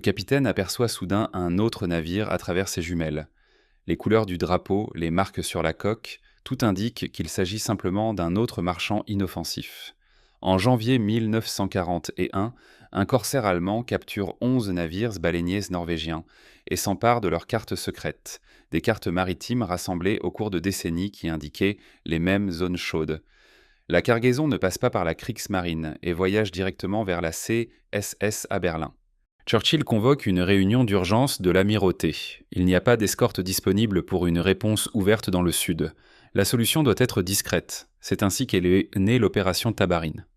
Le capitaine aperçoit soudain un autre navire à travers ses jumelles. Les couleurs du drapeau, les marques sur la coque, tout indique qu'il s'agit simplement d'un autre marchand inoffensif. En janvier 1941, un corsaire allemand capture 11 navires baleiniers norvégiens et s'empare de leurs cartes secrètes, des cartes maritimes rassemblées au cours de décennies qui indiquaient les mêmes zones chaudes. La cargaison ne passe pas par la Kriegsmarine et voyage directement vers la CSS à Berlin. Churchill convoque une réunion d'urgence de l'amirauté. Il n'y a pas d'escorte disponible pour une réponse ouverte dans le sud. La solution doit être discrète. C'est ainsi qu'est née l'opération Tabarine.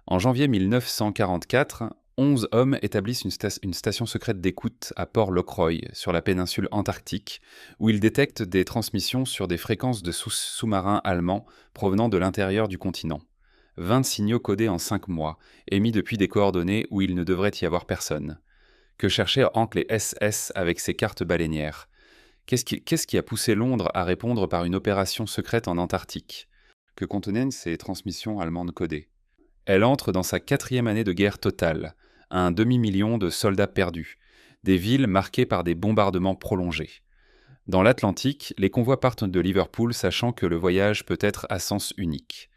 En janvier 1944, 11 hommes établissent une station secrète d'écoute à Port Lockroy, sur la péninsule antarctique, où ils détectent des transmissions sur des fréquences de sous-marins allemands provenant de l'intérieur du continent. 20 signaux codés en 5 mois, émis depuis des coordonnées où il ne devrait y avoir personne. Que cherchaient donc les SS avec ces cartes baleinières ? Qu'est-ce qui a poussé Londres à répondre par une opération secrète en Antarctique ? Que contenaient ces transmissions allemandes codées ? Elle entre dans sa 4e année de guerre totale, un demi-million de soldats perdus, des villes marquées par des bombardements prolongés. Dans l'Atlantique, les convois partent de Liverpool sachant que le voyage peut être à sens unique.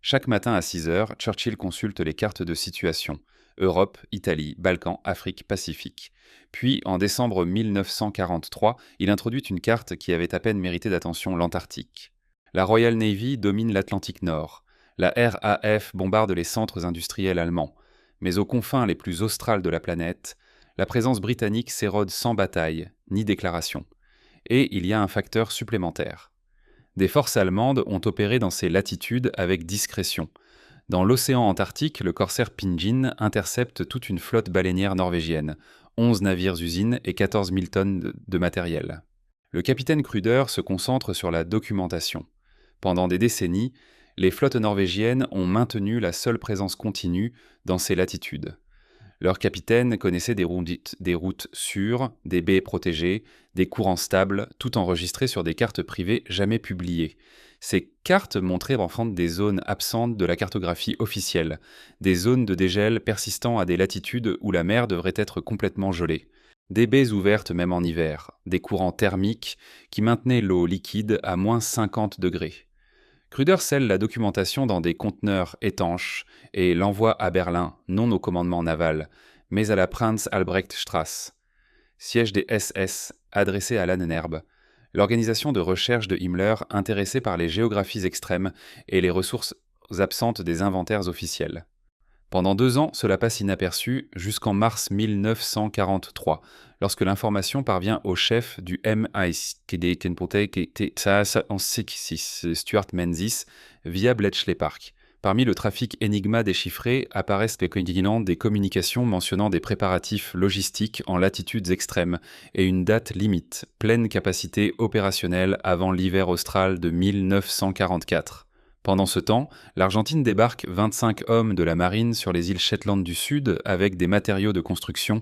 Chaque matin à 6 heures, Churchill consulte les cartes de situation. Europe, Italie, Balkans, Afrique, Pacifique. Puis, en décembre 1943, il introduit une carte qui avait à peine mérité d'attention, l'Antarctique. La Royal Navy domine l'Atlantique Nord. La RAF bombarde les centres industriels allemands. Mais aux confins les plus australes de la planète, la présence britannique s'érode sans bataille, ni déclaration. Et il y a un facteur supplémentaire. Des forces allemandes ont opéré dans ces latitudes avec discrétion. Dans l'océan Antarctique, le corsaire Pingin intercepte toute une flotte baleinière norvégienne, 11 navires-usines et 14 000 tonnes de matériel. Le capitaine Kruder se concentre sur la documentation. Pendant des décennies, les flottes norvégiennes ont maintenu la seule présence continue dans ces latitudes. Leurs capitaines connaissaient des routes sûres, des baies protégées, des courants stables, tout enregistré sur des cartes privées jamais publiées. Ces cartes montraient enfin des zones absentes de la cartographie officielle, des zones de dégel persistant à des latitudes où la mer devrait être complètement gelée. Des baies ouvertes même en hiver, des courants thermiques qui maintenaient l'eau liquide à moins 50 degrés. Kruder scelle la documentation dans des conteneurs étanches et l'envoie à Berlin, non au commandement naval, mais à la Prinz Albrecht Straße, siège des SS, adressé à Lahnenerbe, l'organisation de recherche de Himmler intéressée par les géographies extrêmes et les ressources absentes des inventaires officiels. Pendant 2 ans, cela passe inaperçu jusqu'en mars 1943, lorsque l'information parvient au chef du MI6, Stuart Menzies, via Bletchley Park. Parmi le trafic Enigma déchiffré apparaissent les continents des communications mentionnant des préparatifs logistiques en latitudes extrêmes et une date limite, pleine capacité opérationnelle avant l'hiver austral de 1944. Pendant ce temps, l'Argentine débarque 25 hommes de la marine sur les îles Shetland du Sud avec des matériaux de construction,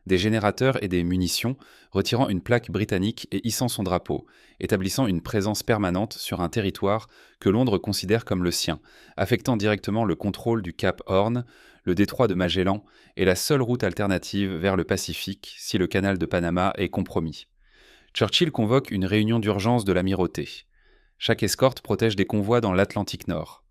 des générateurs et des munitions, retirant une plaque britannique et hissant son drapeau, établissant une présence permanente sur un territoire que Londres considère comme le sien, affectant directement le contrôle du Cap Horn, le détroit de Magellan et la seule route alternative vers le Pacifique si le canal de Panama est compromis. Churchill convoque une réunion d'urgence de l'amirauté. Chaque escorte protège des convois dans l'Atlantique Nord.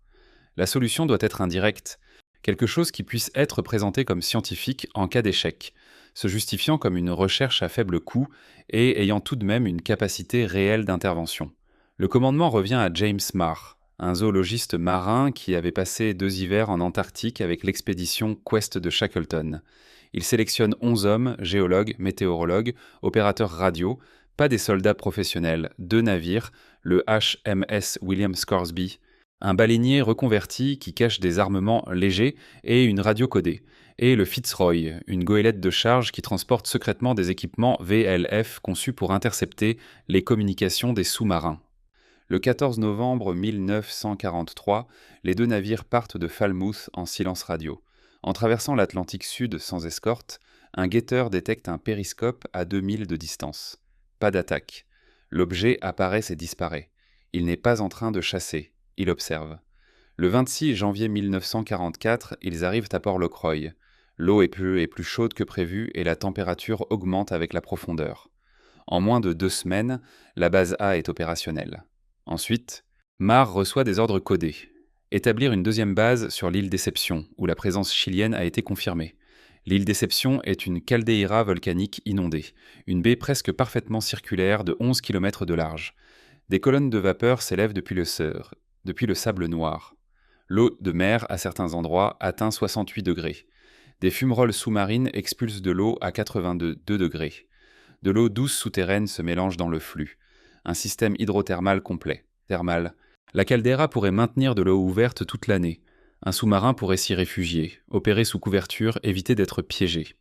La solution doit être indirecte, quelque chose qui puisse être présenté comme scientifique en cas d'échec, se justifiant comme une recherche à faible coût et ayant tout de même une capacité réelle d'intervention. Le commandement revient à James Marr, un zoologiste marin qui avait passé 2 hivers en Antarctique avec l'expédition Quest de Shackleton. Il sélectionne 11 hommes, géologues, météorologues, opérateurs radio, pas des soldats professionnels, 2 navires, le HMS William Scoresby, un baleinier reconverti qui cache des armements légers et une radio codée, et le Fitzroy, une goélette de charge qui transporte secrètement des équipements VLF conçus pour intercepter les communications des sous-marins. Le 14 novembre 1943, les 2 navires partent de Falmouth en silence radio. En traversant l'Atlantique Sud sans escorte, un guetteur détecte un périscope à 2000 de distance. Pas d'attaque. L'objet apparaît et disparaît. Il n'est pas en train de chasser. Il observe. Le 26 janvier 1944, ils arrivent à Port Lockroy. L'eau est plus chaude que prévu et la température augmente avec la profondeur. En moins de 2 semaines, la base A est opérationnelle. Ensuite, Mar reçoit des ordres codés. Établir une deuxième base sur l'île Déception, où la présence chilienne a été confirmée. L'île Déception est une caldeira volcanique inondée, une baie presque parfaitement circulaire de 11 km de large. Des colonnes de vapeur s'élèvent depuis le sable noir. L'eau de mer, à certains endroits, atteint 68 degrés. Des fumerolles sous-marines expulsent de l'eau à 82 degrés. De l'eau douce souterraine se mélange dans le flux. Un système hydrothermal complet. Thermal. La caldeira pourrait maintenir de l'eau ouverte toute l'année. Un sous-marin pourrait s'y réfugier, opérer sous couverture, éviter d'être piégé.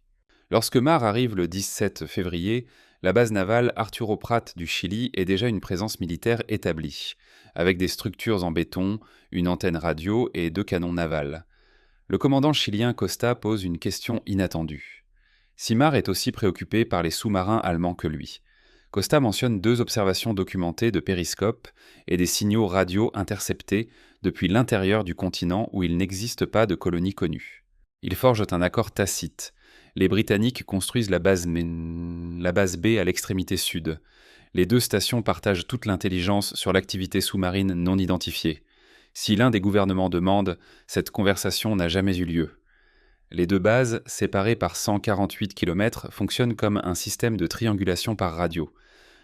Lorsque Mar arrive le 17 février, la base navale Arturo Prat du Chili est déjà une présence militaire établie, avec des structures en béton, une antenne radio et 2 canons navals. Le commandant chilien Costa pose une question inattendue. Si Mar est aussi préoccupé par les sous-marins allemands que lui. Costa mentionne 2 observations documentées de périscope et des signaux radio interceptés depuis l'intérieur du continent où il n'existe pas de colonie connue. Ils forgent un accord tacite. Les Britanniques construisent la base B à l'extrémité sud. Les 2 stations partagent toute l'intelligence sur l'activité sous-marine non identifiée. Si l'un des gouvernements demande, cette conversation n'a jamais eu lieu. Les 2 bases, séparées par 148 km, fonctionnent comme un système de triangulation par radio.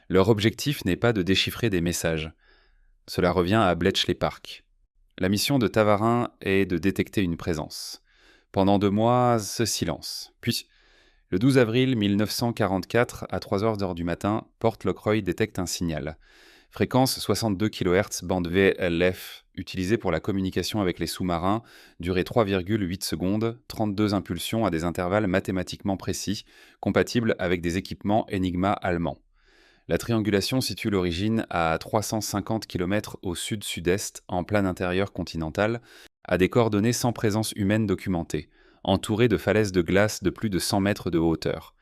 Leur objectif n'est pas de déchiffrer des messages. Cela revient à Bletchley Park. La mission de Tavarin est de détecter une présence. Pendant 2 mois, ce silence. Puis, le 12 avril 1944, à 3h du matin, Port Lockroy détecte un signal. Fréquence 62 kHz, bande VLF, utilisée pour la communication avec les sous-marins, durée 3,8 secondes, 32 impulsions à des intervalles mathématiquement précis, compatibles avec des équipements Enigma allemands. La triangulation situe l'origine à 350 km au sud-sud-est, en plein intérieur continental, à des coordonnées sans présence humaine documentée, entourée de falaises de glace de plus de 100 mètres de hauteur.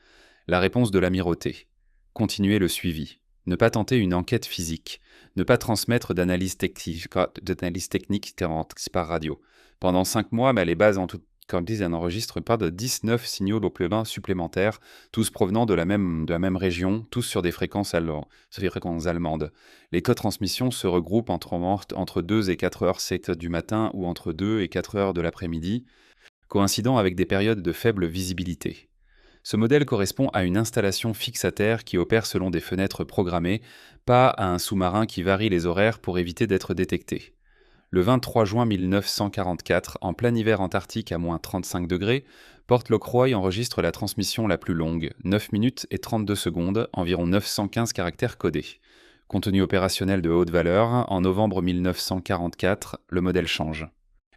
La réponse de l'amirauté. Continuer le suivi. Ne pas tenter une enquête physique. Ne pas transmettre d'analyse technique par radio. Pendant 5 mois, les bases enregistrent pas de 19 signaux Doppler supplémentaires, tous provenant de la même région, tous sur des fréquences allemandes. Les co-transmissions se regroupent entre 2 et 4 heures 7 du matin ou entre 2 et 4 heures de l'après-midi, coïncidant avec des périodes de faible visibilité. Ce modèle correspond à une installation fixe à terre qui opère selon des fenêtres programmées, pas à un sous-marin qui varie les horaires pour éviter d'être détecté. Le 23 juin 1944, en plein hiver antarctique à moins 35 degrés, Port Lockroy enregistre la transmission la plus longue, 9 minutes et 32 secondes, environ 915 caractères codés. Contenu opérationnel de haute valeur, en novembre 1944, le modèle change.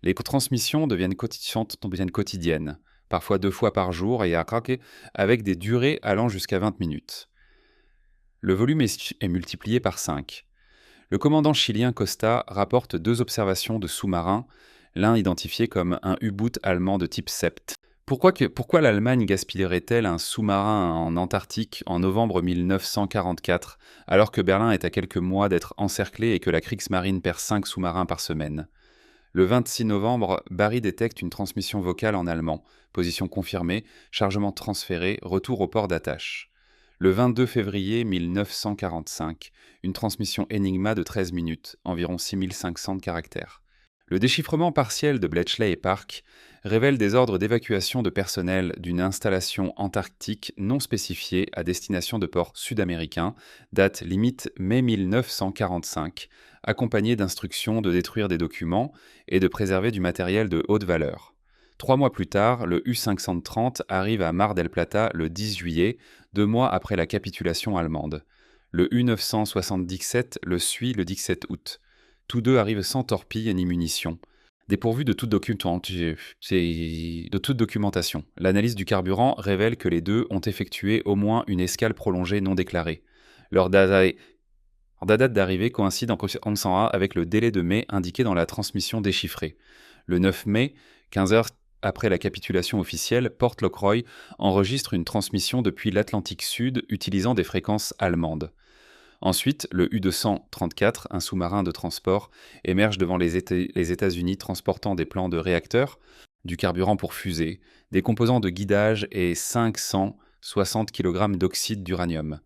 Les transmissions deviennent quotidiennes, parfois 2 fois par jour et avec des durées allant jusqu'à 20 minutes. Le volume est multiplié par 5. Le commandant chilien Costa rapporte 2 observations de sous-marins, l'un identifié comme un U-boot allemand de type Sept. Pourquoi l'Allemagne gaspillerait-elle un sous-marin en Antarctique en novembre 1944, alors que Berlin est à quelques mois d'être encerclé et que la Kriegsmarine perd 5 sous-marins par semaine ? Le 26 novembre, Barry détecte une transmission vocale en allemand, position confirmée, chargement transféré, retour au port d'attache. Le 22 février 1945, une transmission Enigma de 13 minutes, environ 6500 caractères. Le déchiffrement partiel de Bletchley Park révèle des ordres d'évacuation de personnel d'une installation antarctique non spécifiée à destination de ports sud-américains, date limite mai 1945, accompagnée d'instructions de détruire des documents et de préserver du matériel de haute valeur. 3 mois plus tard, le U-530 arrive à Mar del Plata le 10 juillet, 2 mois après la capitulation allemande. Le U-977 le suit le 17 août. Tous 2 arrivent sans torpilles ni munitions. Dépourvus de toute documentation, l'analyse du carburant révèle que les 2 ont effectué au moins une escale prolongée non déclarée. Leur date d'arrivée coïncide en 1101 avec le délai de mai indiqué dans la transmission déchiffrée. Le 9 mai, 15 heures après la capitulation officielle, Port Lockroy enregistre une transmission depuis l'Atlantique Sud utilisant des fréquences allemandes. Ensuite, le U-234, un sous-marin de transport, émerge devant les États-Unis transportant des plans de réacteurs, du carburant pour fusée, des composants de guidage et 560 kg d'oxyde d'uranium.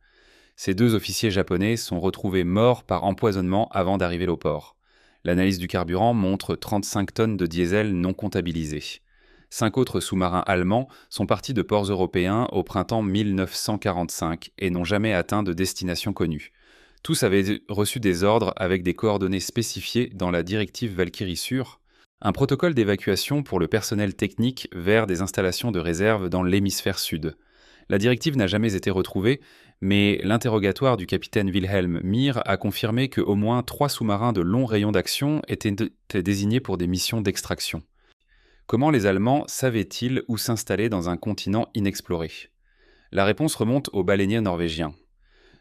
Ces 2 officiers japonais sont retrouvés morts par empoisonnement avant d'arriver au port. L'analyse du carburant montre 35 tonnes de diesel non comptabilisées. 5 autres sous-marins allemands sont partis de ports européens au printemps 1945 et n'ont jamais atteint de destination connue. Tous avaient reçu des ordres avec des coordonnées spécifiées dans la directive Valkyrie Sur, un protocole d'évacuation pour le personnel technique vers des installations de réserve dans l'hémisphère sud. La directive n'a jamais été retrouvée, mais l'interrogatoire du capitaine Wilhelm Mir a confirmé qu'au moins 3 sous-marins de long rayon d'action étaient désignés pour des missions d'extraction. Comment les Allemands savaient-ils où s'installer dans un continent inexploré? La réponse remonte aux baleiniers norvégiens.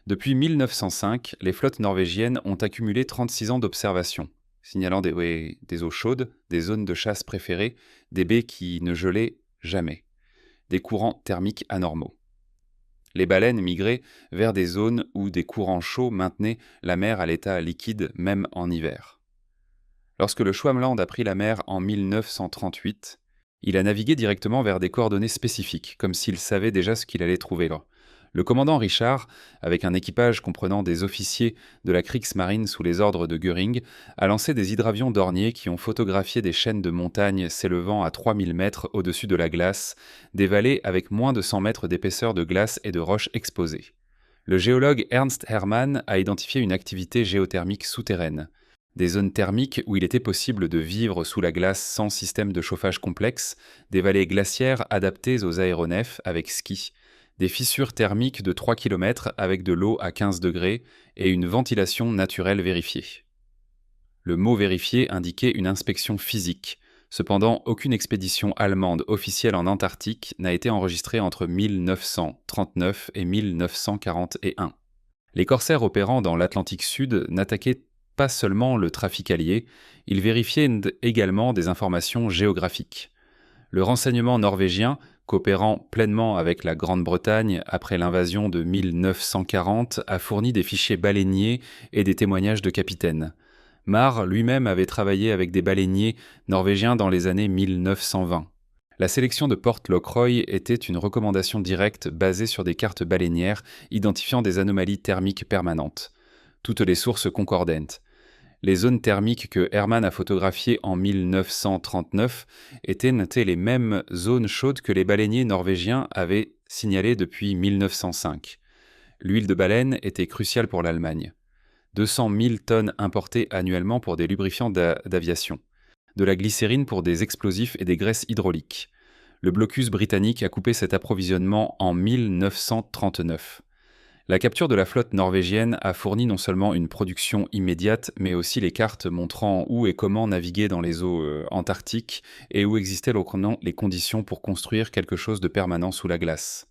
Depuis 1905, les flottes norvégiennes ont accumulé 36 ans d'observation, signalant des eaux chaudes, des zones de chasse préférées, des baies qui ne gelaient jamais, des courants thermiques anormaux. Les baleines migraient vers des zones où des courants chauds maintenaient la mer à l'état liquide même en hiver. Lorsque le Schwamland a pris la mer en 1938, il a navigué directement vers des coordonnées spécifiques, comme s'il savait déjà ce qu'il allait trouver là. Le commandant Richard, avec un équipage comprenant des officiers de la Kriegsmarine sous les ordres de Göring, a lancé des hydravions Dornier qui ont photographié des chaînes de montagnes s'élevant à 3000 mètres au-dessus de la glace, des vallées avec moins de 100 mètres d'épaisseur de glace et de roches exposées. Le géologue Ernst Hermann a identifié une activité géothermique souterraine. Des zones thermiques où il était possible de vivre sous la glace sans système de chauffage complexe, des vallées glaciaires adaptées aux aéronefs avec ski, des fissures thermiques de 3 km avec de l'eau à 15 degrés et une ventilation naturelle vérifiée. Le mot vérifié indiquait une inspection physique. Cependant, aucune expédition allemande officielle en Antarctique n'a été enregistrée entre 1939 et 1941. Les corsaires opérant dans l'Atlantique Sud n'attaquaient pas seulement le trafic allié, ils vérifiaient également des informations géographiques. Le renseignement norvégien, coopérant pleinement avec la Grande-Bretagne après l'invasion de 1940, a fourni des fichiers baleiniers et des témoignages de capitaines. Marr lui-même avait travaillé avec des baleiniers norvégiens dans les années 1920. La sélection de Port Lockroy était une recommandation directe basée sur des cartes baleinières identifiant des anomalies thermiques permanentes. Toutes les sources concordantes. Les zones thermiques que Hermann a photographiées en 1939 étaient les mêmes zones chaudes que les baleiniers norvégiens avaient signalées depuis 1905. L'huile de baleine était cruciale pour l'Allemagne. 200 000 tonnes importées annuellement pour des lubrifiants d'aviation. De la glycérine pour des explosifs et des graisses hydrauliques. Le blocus britannique a coupé cet approvisionnement en 1939. La capture de la flotte norvégienne a fourni non seulement une production immédiate, mais aussi les cartes montrant où et comment naviguer dans les eaux antarctiques et où existaient les conditions pour construire quelque chose de permanent sous la glace.